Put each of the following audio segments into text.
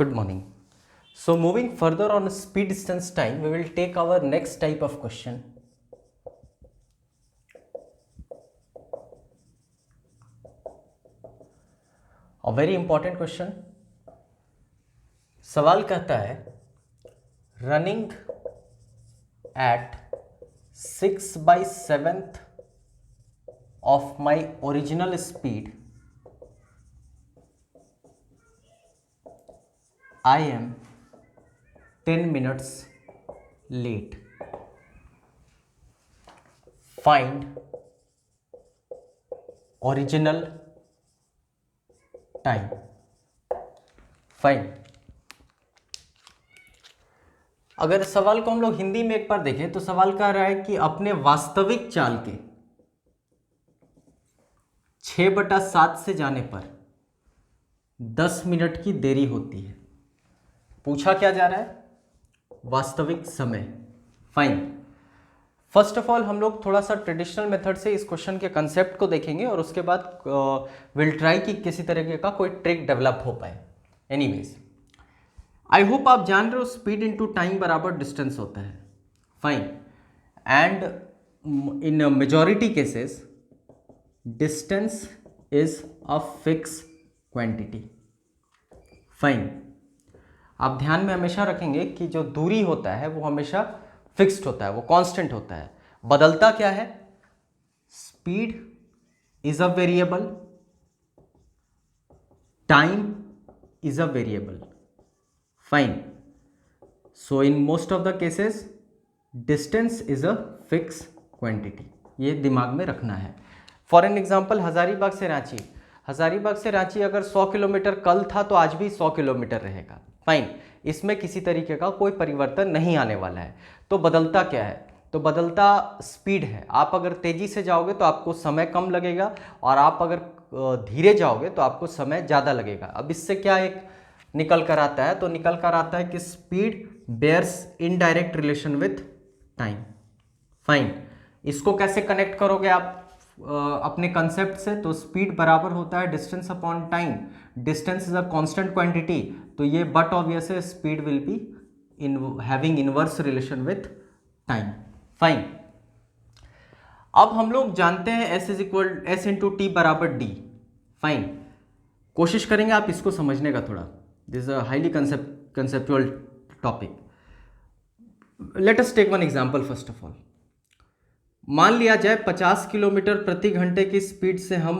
Good morning. So moving further on speed distance time, we will take our next type of question. A very important question. सवाल कहता है running at 6/7 of my original speed, I am 10 minutes late. Find original time. Find. अगर सवाल को हम लोग हिंदी में एक बार देखें तो सवाल कह रहा है कि अपने वास्तविक चाल के 6/7 से जाने पर 10 मिनट की देरी होती है। पूछा क्या जा रहा है? वास्तविक समय। फाइन। फर्स्ट ऑफ ऑल हम लोग थोड़ा सा ट्रेडिशनल मेथड से इस क्वेश्चन के कंसेप्ट को देखेंगे और उसके बाद विल ट्राई कि किसी तरीके का कोई ट्रिक डेवलप हो पाए। एनीवेज, आई होप आप जान रहे हो स्पीड इनटू टाइम बराबर डिस्टेंस होता है। Fine. And in majority cases distance is a fix quantity. Fine. आप ध्यान में हमेशा रखेंगे कि जो दूरी होता है वो हमेशा फिक्स्ड होता है, वो कांस्टेंट होता है। बदलता क्या है? Speed is a variable, time is a variable. Fine. So in most of the cases distance is a fix quantity. ये दिमाग में रखना है। फॉर एन एग्जाम्पल, हजारीबाग से रांची। हजारीबाग से रांची अगर 100 किलोमीटर कल था तो आज भी 100 किलोमीटर रहेगा। फाइन। इसमें किसी तरीके का कोई परिवर्तन नहीं आने वाला है। तो बदलता क्या है? तो बदलता स्पीड है। आप अगर तेजी से जाओगे तो आपको समय कम लगेगा और आप अगर धीरे जाओगे तो आपको समय ज़्यादा लगेगा। अब इससे क्या एक निकल कर आता है? तो निकल कर आता है कि speed bears indirect relation with time. Fine. इसको कैसे कनेक्ट करोगे आप अपने कंसेप्ट से? तो स्पीड बराबर होता है distance upon time. Distance is a constant quantity, तो ये बट ऑब्वियस है speed will be in having inverse relation with time. Fine. अब हम लोग जानते हैं S इंटू टी बराबर डी। फाइन। कोशिश करेंगे आप इसको समझने का थोड़ा। This is a highly conceptual topic. Let us take one example first of all. मान लिया जाए 50 किलोमीटर प्रति घंटे की स्पीड से हम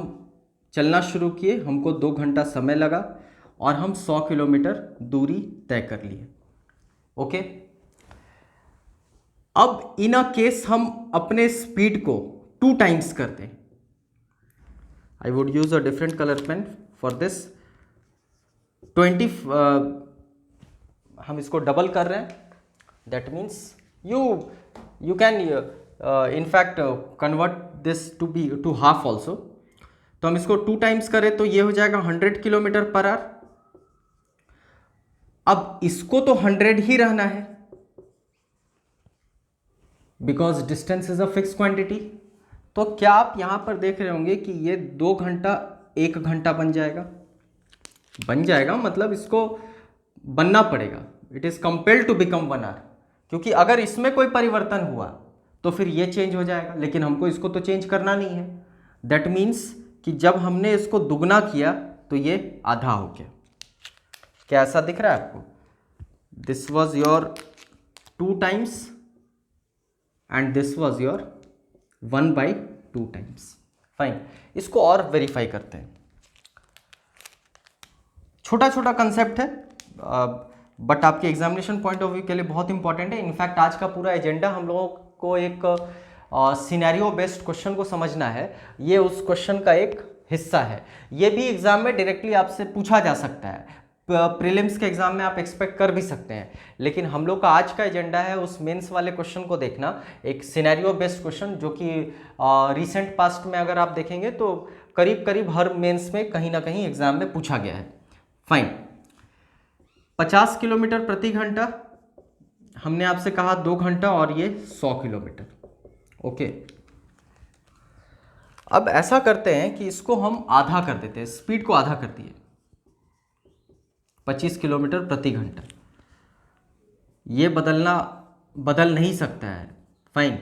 चलना शुरू किए, हमको 2 घंटा समय लगा और हम 100 किलोमीटर दूरी तय कर लिए। ओके। अब इन अ केस हम अपने स्पीड को 2 टाइम्स कर दें। I would use a different colour pen for this. 20 हम इसको डबल कर रहे हैं। That means you can in fact convert this to half also। तो हम इसको 2 टाइम्स करें तो ये हो जाएगा 100 किलोमीटर पर आवर। अब इसको तो 100 ही रहना है because distance is a fix quantity. तो क्या आप यहां पर देख रहे होंगे कि ये 2 घंटा 1 घंटा बन जाएगा? बन जाएगा, मतलब इसको बनना पड़ेगा। It is compelled to become 1 hour, क्योंकि अगर इसमें कोई परिवर्तन हुआ तो फिर ये चेंज हो जाएगा, लेकिन हमको इसको तो चेंज करना नहीं है। दैट मीन्स कि जब हमने इसको दुगना किया तो ये आधा हो गया। क्या ऐसा दिख रहा है आपको? This was your 2 times and this was your 1/2 times. Fine. इसको और वेरीफाई करते हैं। छोटा छोटा कंसेप्ट है बट आपके एग्जामिनेशन पॉइंट ऑफ व्यू के लिए बहुत इंपॉर्टेंट है। इनफैक्ट आज का पूरा एजेंडा हम लोगों को एक सिनेरियो बेस्ड क्वेश्चन को समझना है। ये उस क्वेश्चन का एक हिस्सा है। ये भी एग्जाम में डायरेक्टली आपसे पूछा जा सकता है। प्रीलिम्स के एग्जाम में आप एक्सपेक्ट कर भी सकते हैं, लेकिन हम लोग का आज का एजेंडा है उस मेंस वाले क्वेश्चन को देखना। एक सिनेरियो बेस्ड क्वेश्चन जो कि रिसेंट पास्ट में अगर आप देखेंगे तो करीब करीब हर मेंस में कहीं ना कहीं एग्जाम में पूछा गया है। फाइन। 50 किलोमीटर प्रति घंटा, हमने आपसे कहा 2 घंटा और ये 100 किलोमीटर। ओके। अब ऐसा करते हैं कि इसको हम आधा कर देते हैं, स्पीड को आधा कर दिए। 25 किलोमीटर प्रति घंटा। ये बदल नहीं सकता है। फाइन।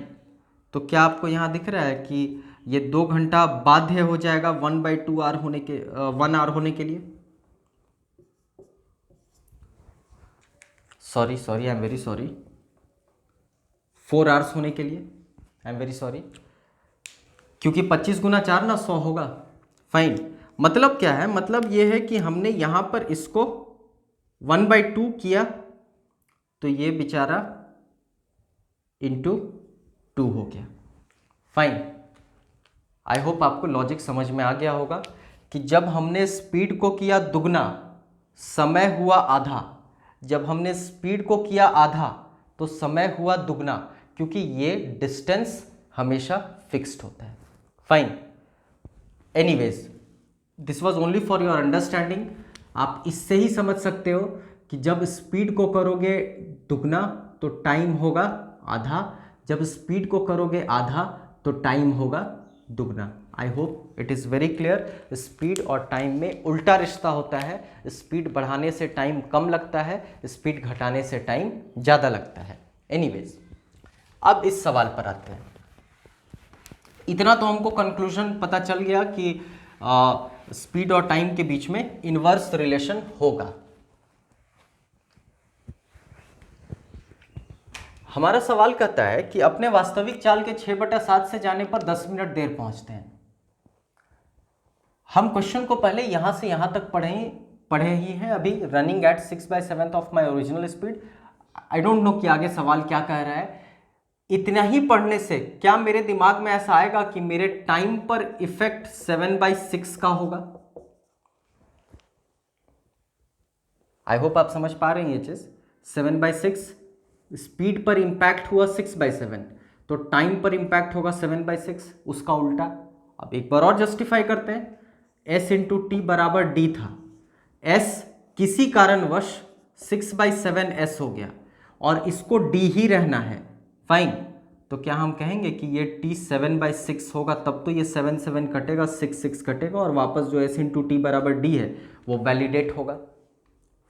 तो क्या आपको यहाँ दिख रहा है कि ये 2 घंटा बाध्य हो जाएगा 1/2 आवर होने के 1 आवर होने के लिए। Sorry I am very sorry, 4 hours होने के लिए। आई एम वेरी सॉरी, क्योंकि 25 गुना 4 ना 100 होगा। फाइन। मतलब क्या है, मतलब ये है कि हमने यहाँ पर इसको 1/2 किया तो ये बेचारा इंटू 2 हो गया। फाइन। आई होप आपको लॉजिक समझ में आ गया होगा कि जब हमने स्पीड को किया दुगना, समय हुआ आधा। जब हमने स्पीड को किया आधा तो समय हुआ दुगना, क्योंकि ये डिस्टेंस हमेशा फिक्स्ड होता है। Fine. Anyways, this was only for your understanding. आप इससे ही समझ सकते हो कि जब स्पीड को करोगे दुगना तो टाइम होगा आधा, जब स्पीड को करोगे आधा तो टाइम होगा दुगना। I hope it is very clear. Speed और टाइम में उल्टा रिश्ता होता है। स्पीड बढ़ाने से टाइम कम लगता है, स्पीड घटाने से टाइम ज़्यादा लगता है। एनीवेज, अब इस सवाल पर आते हैं। इतना तो हमको कंक्लूजन पता चल गया कि स्पीड और टाइम के बीच में इनवर्स रिलेशन होगा। हमारा सवाल कहता है कि अपने वास्तविक चाल के 6/7 से जाने पर 10 मिनट देर पहुंचते हैं। हम क्वेश्चन को पहले यहां से यहां तक पढ़े ही हैं अभी। Running at 6/7 of my original speed. I don't know कि आगे सवाल क्या कह रहा है। इतना ही पढ़ने से क्या मेरे दिमाग में ऐसा आएगा कि मेरे टाइम पर इफेक्ट 7/6 का होगा? आई होप आप समझ पा रहे हैं ये चीज। 7/6 स्पीड पर इंपैक्ट हुआ 6/7, तो टाइम पर इंपैक्ट होगा 7/6, उसका उल्टा। अब एक बार और जस्टिफाई करते हैं। S इंटू टी बराबर D था, S किसी कारणवश 6/7S हो गया और इसको D ही रहना है। फाइन। तो क्या हम कहेंगे कि ये T 7/6 होगा? तब तो ये 7 कटेगा, 6 कटेगा और वापस जो S इंटू टी बराबर D है वो वैलिडेट होगा।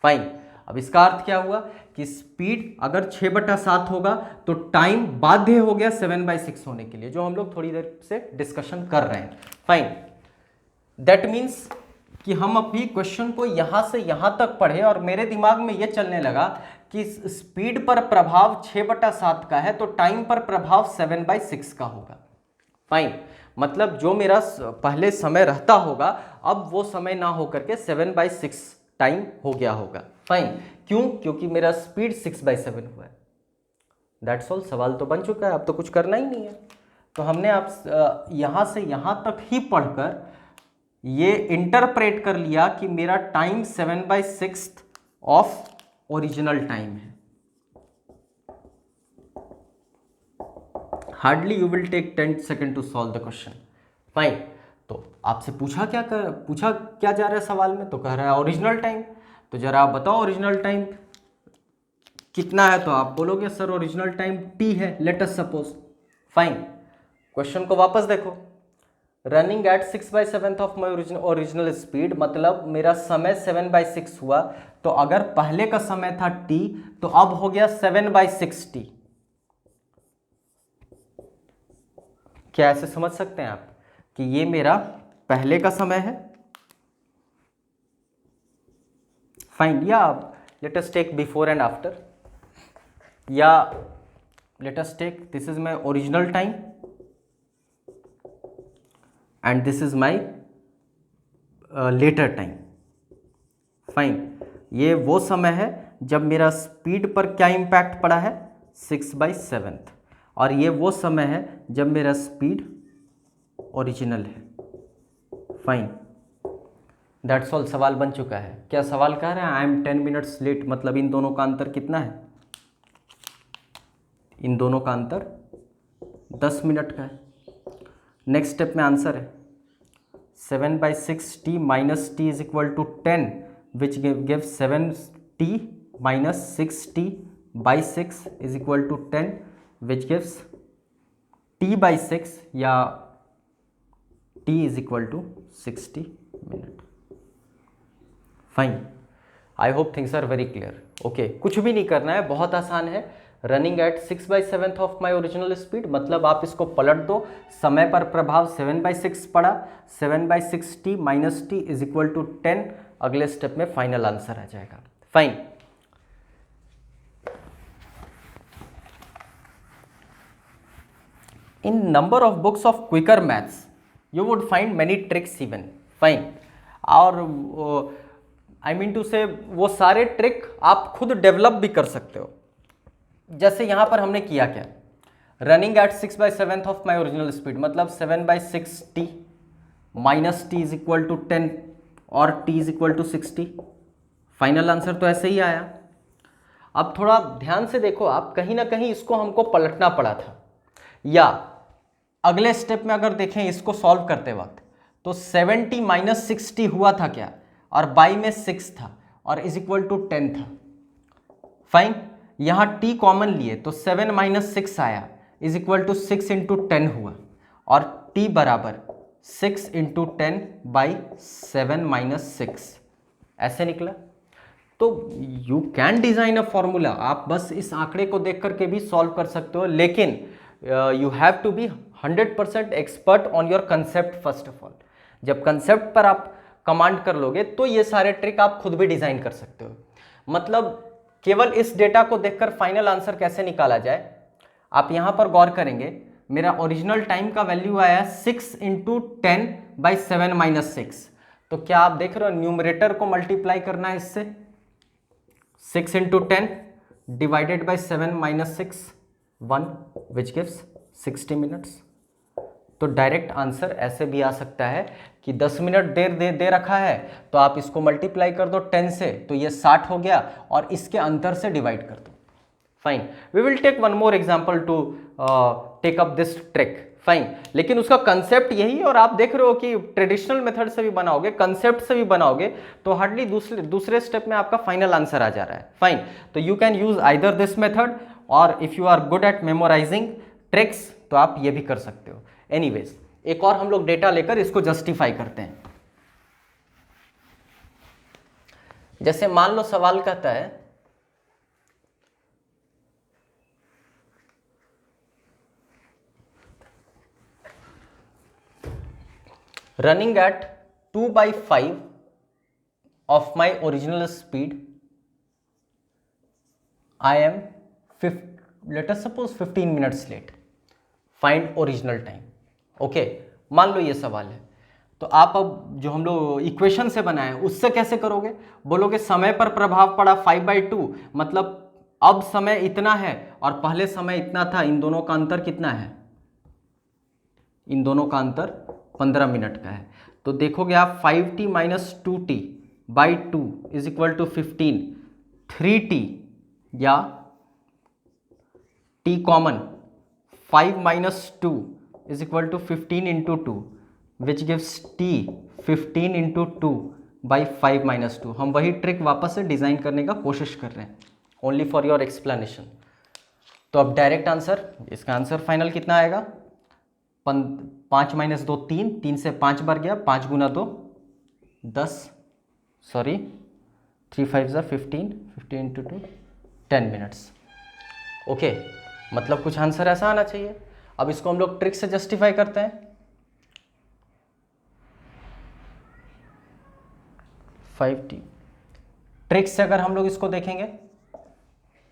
फाइन। अब इसका अर्थ क्या हुआ कि स्पीड अगर 6/7 होगा तो टाइम बाध्य हो गया 7/6 होने के लिए, जो हम लोग थोड़ी देर से डिस्कशन कर रहे हैं। फाइन। दैट मीन्स कि हम अभी क्वेश्चन को यहां से यहां तक पढ़े और मेरे दिमाग में यह चलने लगा कि स्पीड पर प्रभाव 6/7 का है तो टाइम पर प्रभाव 7/6 का होगा। फाइन। मतलब जो मेरा पहले समय रहता होगा अब वो समय ना होकर के 7/6 टाइम हो गया होगा। फाइन। क्यों? क्योंकि मेरा स्पीड 6/7 हुआ है। That's all. सवाल तो बन चुका है, अब तो कुछ करना ही नहीं है। तो हमने आप यहां से यहां तक ही पढ़कर ये इंटरप्रेट कर लिया कि मेरा टाइम 7/6 ऑफ ओरिजिनल टाइम है। Hardly you will take 10 second to solve the question. Fine. तो आपसे पूछा क्या जा रहा है सवाल में? तो कह रहा है ओरिजिनल टाइम। तो जरा आप बताओ ओरिजिनल टाइम कितना है? तो आप बोलोगे सर ओरिजिनल टाइम t है, let us suppose. Fine. Question को वापस देखो। Running at 6/7 of my original speed, मतलब मेरा समय 7/6 हुआ। तो अगर पहले का समय था t तो अब हो गया 7/6t। क्या ऐसे समझ सकते हैं आप कि ये मेरा पहले का समय है? फाइन। या let us take before and after, या let us take this is my original time and this is my later time. Fine. ये वो समय है जब मेरा स्पीड पर क्या इम्पैक्ट पड़ा है? 6/7। और ये वो समय है जब मेरा स्पीड ओरिजिनल है। फाइन। That's all. सवाल बन चुका है। क्या सवाल कह रहे हैं आई एम 10 मिनट्स लेट, मतलब इन दोनों का अंतर कितना है? इन दोनों का अंतर 10 मिनट का है। नेक्स्ट स्टेप में आंसर है 7/6t minus t is equal to 10 which give 7t minus 6t/6 is equal to 10 which gives t/6 या t is equal to 60 minute. Fine. I hope things are very clear. Okay, कुछ भी नहीं करना है, बहुत आसान है। Running at 6/7 of my original speed, मतलब आप इसको पलट दो, समय पर प्रभाव 7/6 पड़ा, 7/6 t minus T is equal to 10, अगले स्टेप में फाइनल आंसर आ जाएगा। Fine. In number of books of quicker maths you would find many tricks even. Fine. और आई मीन टू से वो सारे ट्रिक आप खुद डेवलप भी कर सकते हो। जैसे यहां पर हमने किया क्या, running at 6/7 of my original speed, मतलब 7/6 t minus T is equal to 10 और t is equal to 60। Final answer तो ऐसे ही आया। अब थोड़ा ध्यान से देखो आप, कहीं ना कहीं इसको हमको पलटना पड़ा था, या अगले स्टेप में अगर देखें इसको सॉल्व करते वक्त, तो 70 माइनस 60 हुआ था क्या, और बाई में 6 था और इज इक्वल टू 10 था। फाइन। यहां t कॉमन लिए तो 7 माइनस 6 आया, इज इक्वल टू 6 इंटू 10 हुआ, और t बराबर 6 इंटू 10 बाई 7 माइनस 6 ऐसे निकला। तो you can design a formula, आप बस इस आंकड़े को देख करके भी सॉल्व कर सकते हो, लेकिन you have to be 100% expert on your concept first of all. जब कंसेप्ट पर आप कमांड कर लोगे तो ये सारे ट्रिक आप खुद भी डिजाइन कर सकते हो। मतलब केवल इस डेटा को देखकर फाइनल आंसर कैसे निकाला जाए, आप यहां पर गौर करेंगे, मेरा ओरिजिनल टाइम का वैल्यू आया 6 इंटू 10 बाई 7 माइनस 6। तो क्या आप देख रहे हो, न्यूमरेटर को मल्टीप्लाई करना है इससे, 6 into 10 divided by 7 minus 6 1 which gives 60 minutes. तो डायरेक्ट आंसर ऐसे भी आ सकता है कि 10 मिनट देर दे रखा है, तो आप इसको मल्टीप्लाई कर दो 10 से, तो ये 60 हो गया, और इसके अंतर से डिवाइड कर दो। Fine. We will take one more example to take up this trick. Fine. लेकिन उसका कंसेप्ट यही है, और आप देख रहे हो कि ट्रेडिशनल मेथड से भी बनाओगे, कंसेप्ट से भी बनाओगे, तो हार्डली दूसरे स्टेप में आपका फाइनल आंसर आ जा रहा है। फाइन। तो you can use either this method, और if you are good at memorizing tricks तो आप ये भी कर सकते हो। एनीवेज, एक और हम लोग डेटा लेकर इसको जस्टिफाई करते हैं। जैसे मान लो सवाल कहता है running at 2/5 of my original speed, I am let us suppose 15 minutes late. Find original time. Okay, मान लो ये सवाल है, तो आप अब जो हम लोग इक्वेशन से बनाए उससे कैसे करोगे, बोलोगे समय पर प्रभाव पड़ा 5/2, मतलब अब समय इतना है और पहले समय इतना था, इन दोनों का अंतर कितना है, इन दोनों का अंतर 15 मिनट का है। तो देखोगे आप 5t minus 2t by 2 is equal to 15, 3t या t common 5 minus 2 is equal to 15 into 2 which gives t 15 into 2 by 5 minus 2। हम वही ट्रिक वापस से डिजाइन करने का कोशिश कर रहे हैं, ओनली फॉर योर एक्सप्लेनेशन। तो अब डायरेक्ट आंसर, इसका आंसर फाइनल कितना आएगा, 5 माइनस 2 3, 3 से 5 बार गया, 5 गुना 2 10, सॉरी 3 5 15, 15 इंटू 2 10 मिनट्स। ओके, मतलब कुछ आंसर ऐसा आना चाहिए। अब इसको हम लोग ट्रिक से जस्टिफाई करते हैं। 5t ट्रिक से अगर हम लोग इसको देखेंगे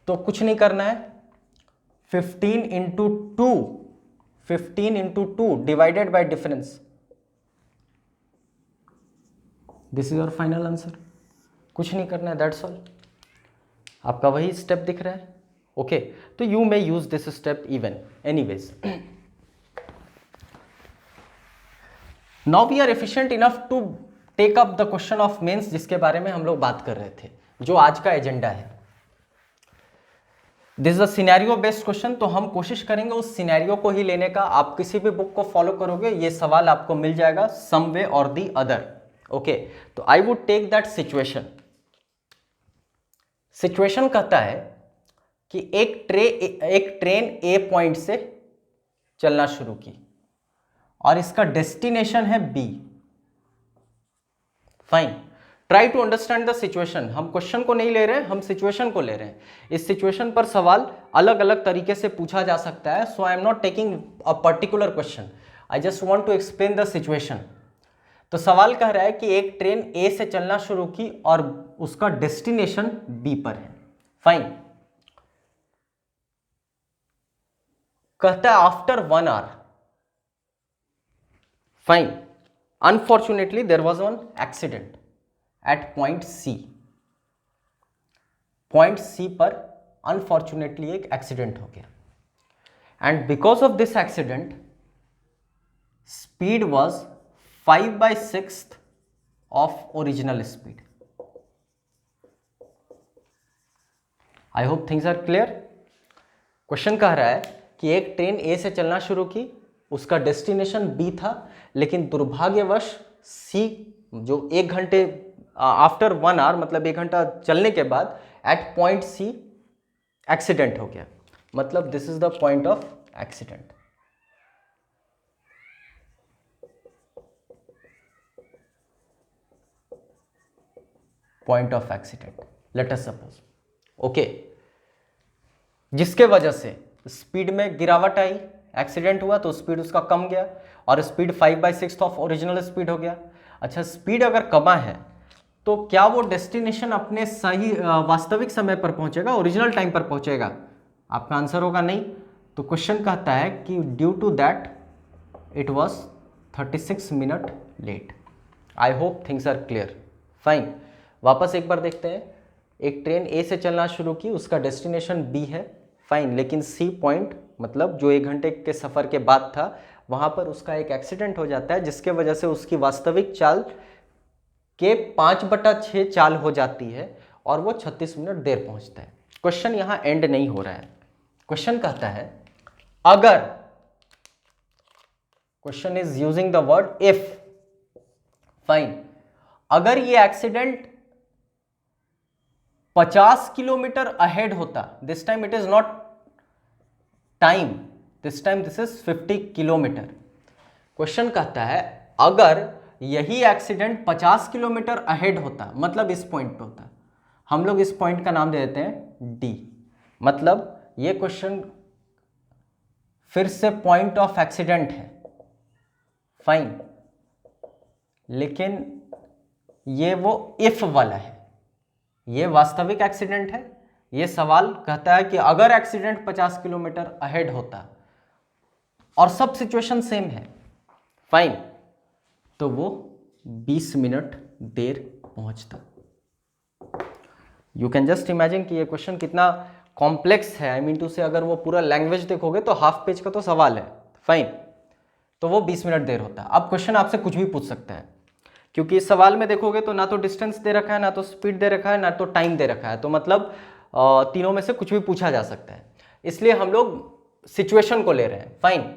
तो कुछ नहीं करना है, 15 into 2, 15 into 2 divided by difference, this is your final answer. कुछ नहीं करना है, दैट्स ऑल। आपका वही स्टेप दिख रहा है। ओके, तो you may use this step even. Anyways, now we are efficient enough to take up the question of mains, जिसके बारे में हम लोग बात कर रहे थे, जो आज का एजेंडा है। This is a scenario based question, तो हम कोशिश करेंगे उस सिनेरियो को ही लेने का। आप किसी भी बुक को फॉलो करोगे, ये सवाल आपको मिल जाएगा सम वे और दी अदर। ओके, तो I would take that situation. Situation कहता है कि एक ट्रेन ए पॉइंट से चलना शुरू की और इसका डेस्टिनेशन है B. Fine. Try to understand the situation. हम क्वेश्चन को नहीं ले रहे हैं, हम सिचुएशन को ले रहे हैं। इस सिचुएशन पर सवाल अलग अलग तरीके से पूछा जा सकता है। So I am not taking a particular question, I just want to explain the situation. तो सवाल कह रहा है कि एक ट्रेन ए से चलना शुरू की और उसका डेस्टिनेशन बी पर है। फाइन। कहता है after 1 hour. Fine. Unfortunately there was one accident at point C. Point C पर अनफॉर्चुनेटली एक एक्सीडेंट हो गया and because of this accident speed was 5/6 of original speed. I hope things are clear. Question कह रहा है कि एक train ए से चलना शुरू की, उसका डेस्टिनेशन बी था, लेकिन दुर्भाग्यवश सी जो 1 घंटे आफ्टर 1 आवर मतलब 1 घंटा चलने के बाद एट पॉइंट सी एक्सीडेंट हो गया। मतलब this is the point of accident. Point of accident let us suppose, okay, जिसके वजह से स्पीड में गिरावट आई, एक्सीडेंट हुआ तो स्पीड उसका कम गया और स्पीड 5/6 ऑफ ओरिजिनल स्पीड हो गया। अच्छा, स्पीड अगर कमा है तो क्या वो डेस्टिनेशन अपने सही वास्तविक समय पर पहुंचेगा, ओरिजिनल टाइम पर पहुंचेगा? आपका आंसर होगा नहीं। तो क्वेश्चन कहता है कि due to that it was 36 minute late. I hope things are clear. Fine. वापस एक बार देखते हैं। एक ट्रेन ए से चलना शुरू की, उसका डेस्टिनेशन बी है। फाइन। लेकिन सी पॉइंट मतलब जो 1 घंटे के सफ़र के बाद था, वहाँ पर उसका एक एक्सीडेंट हो जाता है, जिसके वजह से उसकी वास्तविक चाल के 5/6 चाल हो जाती है और वो 36 मिनट देर पहुँचता है। क्वेश्चन यहाँ एंड नहीं हो रहा है। क्वेश्चन कहता है अगर, question is using the word if. Fine. अगर ये एक्सीडेंट 50 किलोमीटर अहेड होता, this time it is not time, this time this is 50 kilometre. Question कहता है अगर यही एक्सीडेंट 50 किलोमीटर अहेड होता, मतलब इस पॉइंट पे होता, हम लोग इस पॉइंट का नाम दे देते हैं डी। मतलब ये क्वेश्चन फिर से पॉइंट ऑफ एक्सीडेंट है। फाइन। लेकिन ये वो इफ वाला है, ये वास्तविक एक्सीडेंट है। ये सवाल कहता है कि अगर एक्सीडेंट 50 किलोमीटर अहेड होता और सब सिचुएशन सेम है, फाइन, तो वो 20 मिनट देर पहुंचता। यू कैन जस्ट इमेजिन कि ये क्वेश्चन कितना कॉम्प्लेक्स है। आई मीन टू से अगर वो पूरा लैंग्वेज देखोगे तो हाफ पेज का तो सवाल है। फाइन। तो वो 20 मिनट देर होता है। अब क्वेश्चन आपसे कुछ भी पूछ सकता है, क्योंकि इस सवाल में देखोगे तो ना तो डिस्टेंस दे रखा है, ना तो स्पीड दे रखा है, ना तो टाइम दे रखा है। तो मतलब तीनों में से कुछ भी पूछा जा सकता है, इसलिए हम लोग सिचुएशन को ले रहे हैं। फाइन।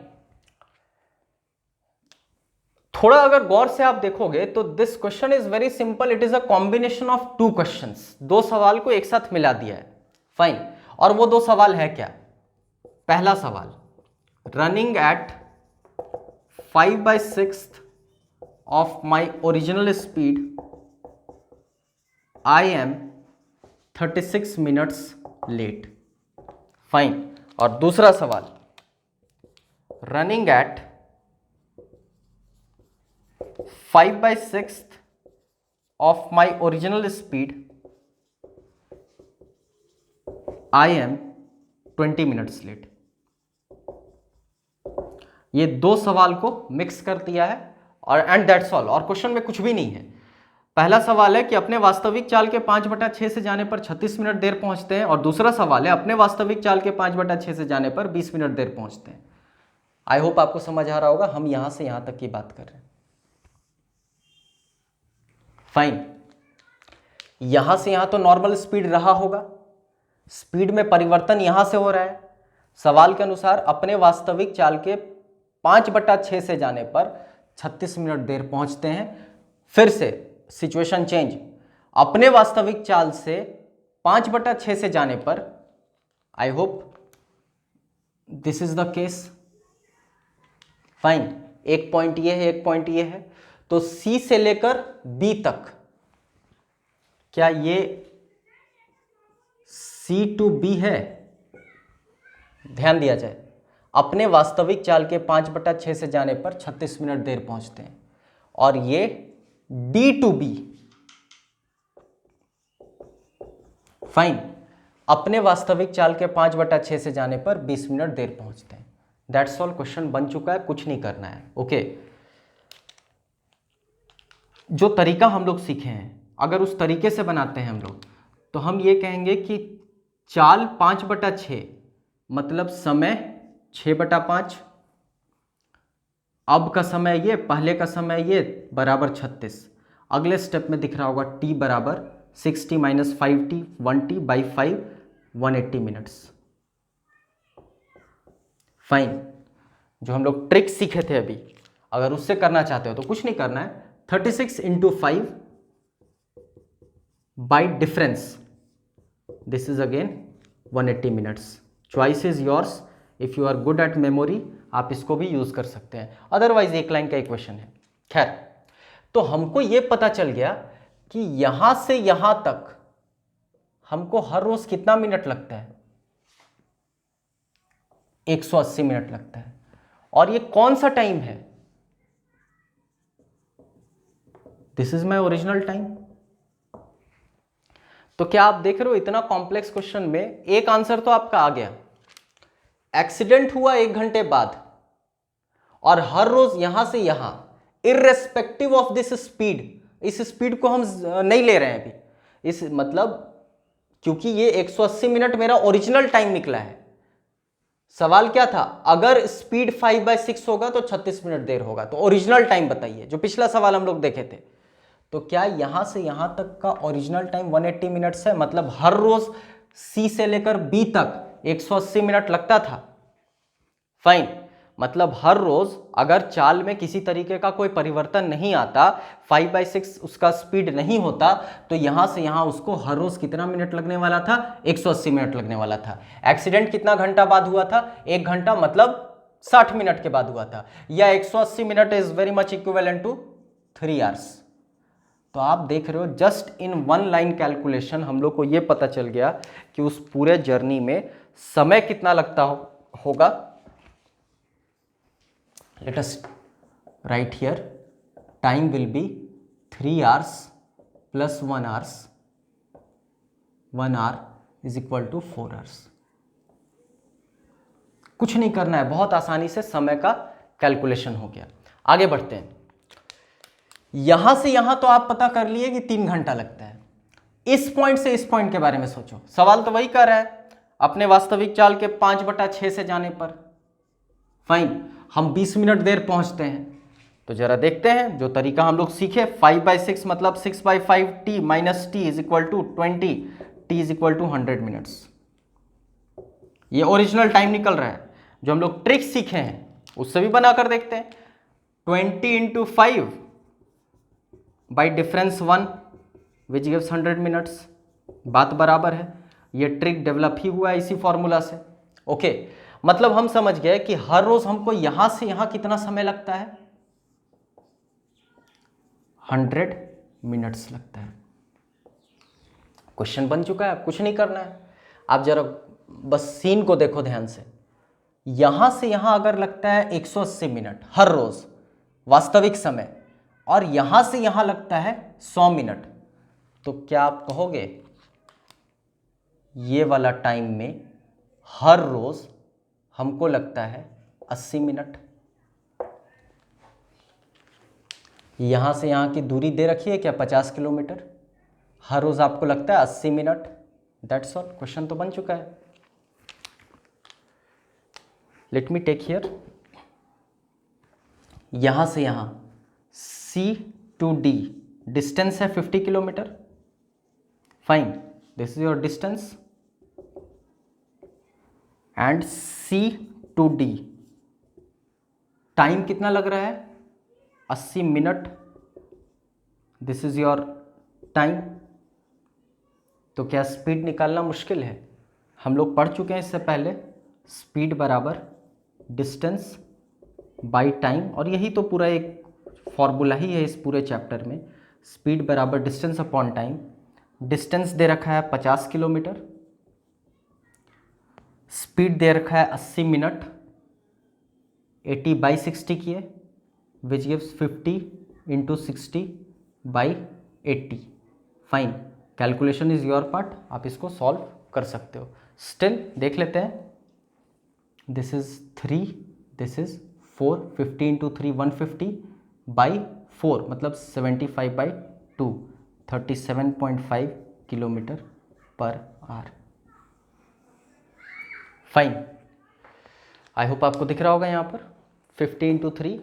थोड़ा अगर गौर से आप देखोगे तो this question is very simple. It is a combination of 2 questions. 2 सवाल को एक साथ मिला दिया है। फाइन। और वो 2 सवाल है क्या? पहला सवाल, running at 5/6 of my original speed I am 36 minutes late. Fine. और दूसरा सवाल, running at 5/6 of my original speed I am 20 minutes late. ये 2 सवाल को मिक्स कर दिया है और एंड दैट्स ऑल। और क्वेश्चन में कुछ भी नहीं है। पहला सवाल है कि अपने वास्तविक चाल के 5/6 से जाने पर 36 मिनट देर पहुंचते हैं, और दूसरा सवाल है अपने वास्तविक चाल के 5/6 से जाने पर 20 मिनट देर पहुंचते हैं। आई होप आपको समझ आ रहा होगा। हम यहां से यहां तक की बात कर रहे हैं। फाइन। यहां से यहां तो नॉर्मल स्पीड रहा होगा, स्पीड में परिवर्तन यहां से हो रहा है। सवाल के अनुसार अपने वास्तविक चाल के 5/6 से जाने पर 36 मिनट देर पहुंचते हैं। फिर से सिचुएशन चेंज, अपने वास्तविक चाल से 5/6 से जाने पर, I hope this is the case. Fine. एक पॉइंट ये है, एक पॉइंट ये है। तो सी से लेकर बी तक क्या ये C to B है? ध्यान दिया जाए, अपने वास्तविक चाल के 5/6 से जाने पर 36 मिनट देर पहुंचते हैं, और ये D to B, फाइन, अपने वास्तविक चाल के 5/6 से जाने पर 20 मिनट देर पहुंचते हैं। दैट्स ऑल, क्वेश्चन बन चुका है, कुछ नहीं करना है। ओके, जो तरीका हम लोग सीखे हैं, अगर उस तरीके से बनाते हैं हम लोग, तो हम ये कहेंगे कि चाल 5/6 मतलब समय 6/5, अब का समय ये, पहले का समय ये, बराबर 36। अगले स्टेप में दिख रहा होगा t बराबर 60 - 5t 1t/5 180 मिनट्स। फाइन, जो हम लोग ट्रिक सीखे थे अभी, अगर उससे करना चाहते हो तो कुछ नहीं करना है, 36 × 5 by difference, this is again 180 minutes. Choice is yours. If you are good at memory, आप इसको भी यूज कर सकते हैं, अदरवाइज एक लाइन का इक्वेशन है। खैर, तो हमको ये पता चल गया कि यहां से यहां तक हमको हर रोज कितना मिनट लगता है, 180 मिनट लगता है। और ये कौन सा टाइम है? This is my original time. तो क्या आप देख रहे हो, इतना कॉम्प्लेक्स क्वेश्चन में एक आंसर तो आपका आ गया। एक्सीडेंट हुआ 1 घंटे बाद, और हर रोज यहां से यहां, इररेस्पेक्टिव ऑफ दिस स्पीड, इस स्पीड को हम नहीं ले रहे हैं अभी, इस मतलब क्योंकि ये 180 मिनट मेरा ओरिजिनल टाइम निकला है। सवाल क्या था, अगर स्पीड 5/6 होगा तो 36 मिनट देर होगा, तो ओरिजिनल टाइम बताइए, जो पिछला सवाल हम लोग देखे थे। तो क्या यहां से यहां तक का ओरिजिनल टाइम 180 मिनट्स है? मतलब हर रोज C से लेकर B तक 180 मिनट लगता था। फाइन, मतलब हर रोज अगर चाल में किसी तरीके का कोई परिवर्तन नहीं आता, 5/6 उसका स्पीड नहीं होता, तो यहां से यहां उसको हर रोज कितना मिनट लगने वाला था? 180 मिनट लगने वाला था। एक्सीडेंट कितना घंटा बाद हुआ था? 1 घंटा, मतलब 60 मिनट के बाद हुआ था, या 180 minute is very much equivalent to 3 hours. तो आप देख रहे हो, जस्ट इन 1 लाइन कैलकुलेशन हम लोग को ये पता चल गया कि उस पूरे जर्नी में समय कितना लगता होगा। Let us write here, time will be 3 hours plus 1 hours, 1 hour is equal to 4 hours. कुछ नहीं करना है, बहुत आसानी से समय का कैलकुलेशन हो गया। आगे बढ़ते हैं। यहां से यहां तो आप पता कर लिए कि 3 घंटा लगता है। इस पॉइंट से इस पॉइंट के बारे में सोचो, सवाल तो वही कर रहा है, अपने वास्तविक चाल के 5/6 से जाने पर। फाइन, हम 20 मिनट देर पहुंचते हैं, तो जरा देखते हैं जो तरीका हम लोग सीखे। 5/6 मतलब 6/5 t - t is equal to 20, t is equal to 100 minutes. ये ओरिजिनल टाइम निकल रहा है। जो हम लोग ट्रिक सीखे हैं उससे भी बनाकर देखते हैं। 20 × 5 by difference 1 which gives 100 minutes, बात बराबर है। ये ट्रिक डेवलप ही हुआ है इसी फॉर्मूला से। ओके, मतलब हम समझ गए कि हर रोज हमको यहां से यहां कितना समय लगता है? 100 मिनट्स लगता है। क्वेश्चन बन चुका है, अब कुछ नहीं करना है। आप जरा बस सीन को देखो ध्यान से। यहां से यहां अगर लगता है 180 मिनट हर रोज वास्तविक समय, और यहां से यहां लगता है 100 मिनट, तो क्या आप कहोगे ये वाला टाइम में हर रोज हमको लगता है 80 मिनट? यहां से यहां की दूरी दे रखी है क्या, 50 किलोमीटर, हर रोज आपको लगता है 80 मिनट। दैट्स ऑल, क्वेश्चन तो बन चुका है। लेट मी टेक हियर, यहां से यहां C to D डिस्टेंस है 50 kilometre. Fine, this is your distance, and C to D time कितना लग रहा है? 80 minute. This is your time. तो क्या स्पीड निकालना मुश्किल है? हम लोग पढ़ चुके हैं इससे पहले, स्पीड बराबर डिस्टेंस बाई टाइम, और यही तो पूरा एक फॉर्मूला ही है इस पूरे चैप्टर में। स्पीड बराबर डिस्टेंस अपॉन टाइम। डिस्टेंस दे रखा है 50 किलोमीटर, स्पीड दे रखा है 80 मिनट, 80/60 की है, which gives 50 × 60/80। Fine, calculation is your part, आप इसको सॉल्व कर सकते हो। स्टिल देख लेते हैं, दिस इज 3, दिस इज 4, 50 × 3 150/4 मतलब 75/2, 37.5 kilometre per hour. Fine, I hope आपको दिख रहा होगा यहाँ पर 50 × 3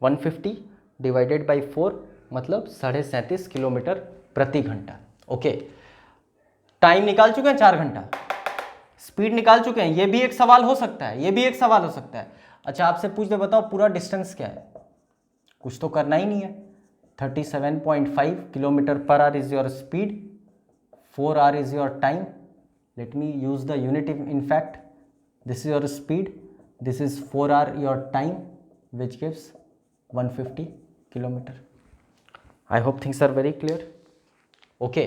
150 डिवाइडेड बाई 4 मतलब 37.5 किलोमीटर प्रति घंटा। ओके, टाइम निकाल चुके हैं 4 घंटा, स्पीड निकाल चुके हैं। ये भी एक सवाल हो सकता है, ये भी एक सवाल हो सकता है। अच्छा, आपसे पूछ दे, बताओ पूरा डिस्टेंस क्या है, कुछ तो करना ही नहीं है। 37.5 kilometre per hour is your speed, 4 our is your time. Let me use the unit in fact, this is your speed, this is 4 hour your time, which gives 150 kilometer. I hope things are very clear. Okay,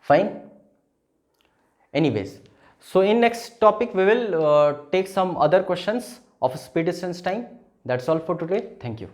fine. Anyways, so in next topic we will take some other questions of speed, distance, time. That's all for today. Thank you.